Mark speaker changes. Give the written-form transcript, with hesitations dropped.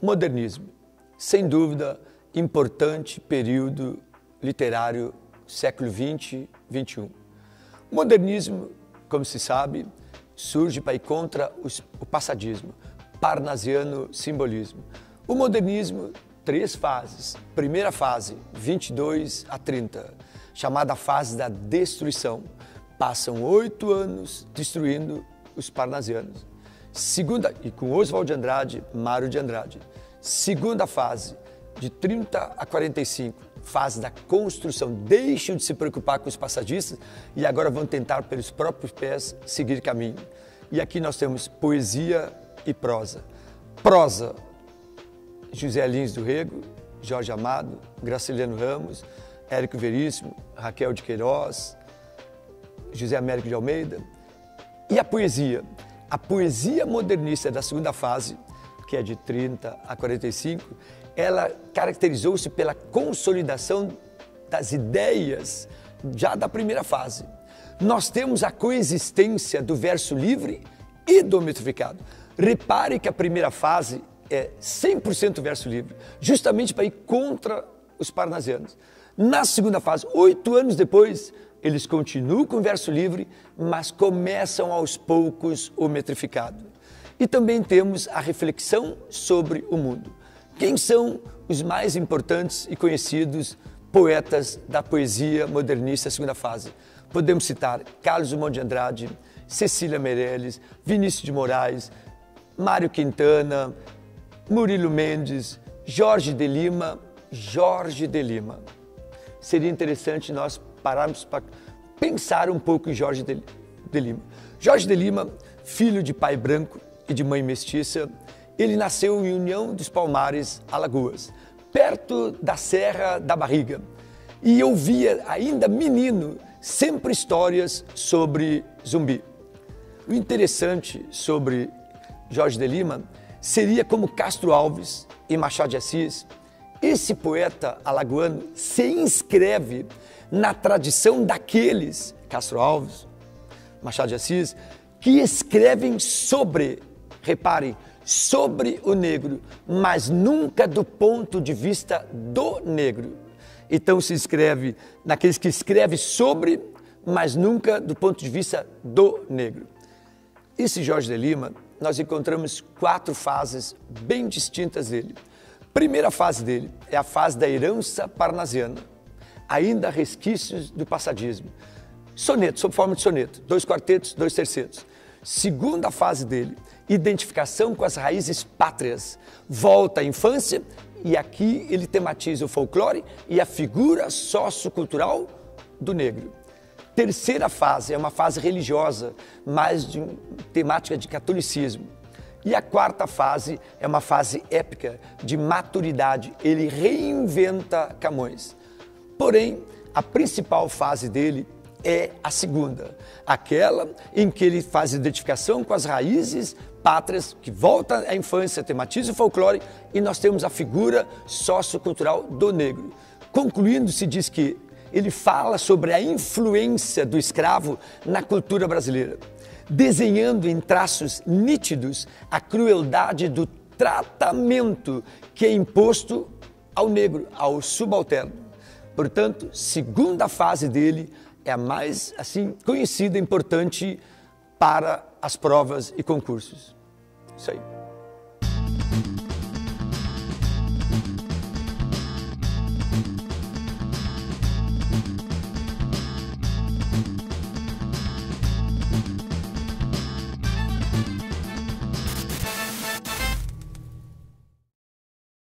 Speaker 1: Modernismo, sem dúvida, importante período literário século XX, XXI. O modernismo, como se sabe, surge para ir contra o passadismo, parnasiano simbolismo. O modernismo, 3 fases. Primeira fase, 22 a 30, chamada fase da destruição. Passam 8 anos destruindo os parnasianos. Segunda, e com Oswald de Andrade, Mário de Andrade. Segunda fase, de 30 a 45, fase da construção. Deixam de se preocupar com os passadistas e agora vão tentar, pelos próprios pés, seguir caminho. E aqui nós temos poesia e prosa. Prosa, José Lins do Rego, Jorge Amado, Graciliano Ramos, Érico Veríssimo, Raquel de Queiroz, José Américo de Almeida. E a poesia? A poesia modernista da segunda fase, que é de 30 a 45, ela caracterizou-se pela consolidação das ideias já da primeira fase. Nós temos a coexistência do verso livre e do metrificado. Repare que a primeira fase é 100% verso livre, justamente para ir contra os parnasianos. Na segunda fase, 8 anos depois, eles continuam com o verso livre, mas começam aos poucos o metrificado. E também temos a reflexão sobre o mundo. Quem são os mais importantes e conhecidos poetas da poesia modernista segunda fase? Podemos citar Carlos Drummond de Andrade, Cecília Meirelles, Vinícius de Moraes, Mário Quintana, Murilo Mendes, Jorge de Lima. Seria interessante nós pararmos para pensar um pouco em Jorge de Lima. Jorge de Lima, filho de pai branco e de mãe mestiça, ele nasceu em União dos Palmares, Alagoas, perto da Serra da Barriga. E eu via, ainda menino, sempre histórias sobre Zumbi. O interessante sobre Jorge de Lima seria como Castro Alves e Machado de Assis. Esse poeta alagoano se inscreve na tradição daqueles, Castro Alves, Machado de Assis, que escrevem sobre, reparem, sobre o negro, mas nunca do ponto de vista do negro. Então se escreve naqueles que escrevem sobre, mas nunca do ponto de vista do negro. Esse Jorge de Lima, nós encontramos 4 fases bem distintas dele. Primeira fase dele é a fase da herança parnasiana, ainda resquícios do passadismo. Soneto, sob forma de soneto, 2 quartetos, 2 tercetos. Segunda fase dele, identificação com as raízes pátrias, volta à infância e aqui ele tematiza o folclore e a figura sociocultural do negro. Terceira fase é uma fase religiosa, mais de temática de catolicismo. E a quarta fase é uma fase épica, de maturidade. Ele reinventa Camões. Porém, a principal fase dele é a segunda, aquela em que ele faz identificação com as raízes pátrias, que volta à infância, tematiza o folclore, e nós temos a figura sociocultural do negro. Concluindo, se diz que ele fala sobre a influência do escravo na cultura brasileira, desenhando em traços nítidos a crueldade do tratamento que é imposto ao negro, ao subalterno. Portanto, segunda fase dele é a mais conhecida e importante para as provas e concursos. Isso aí.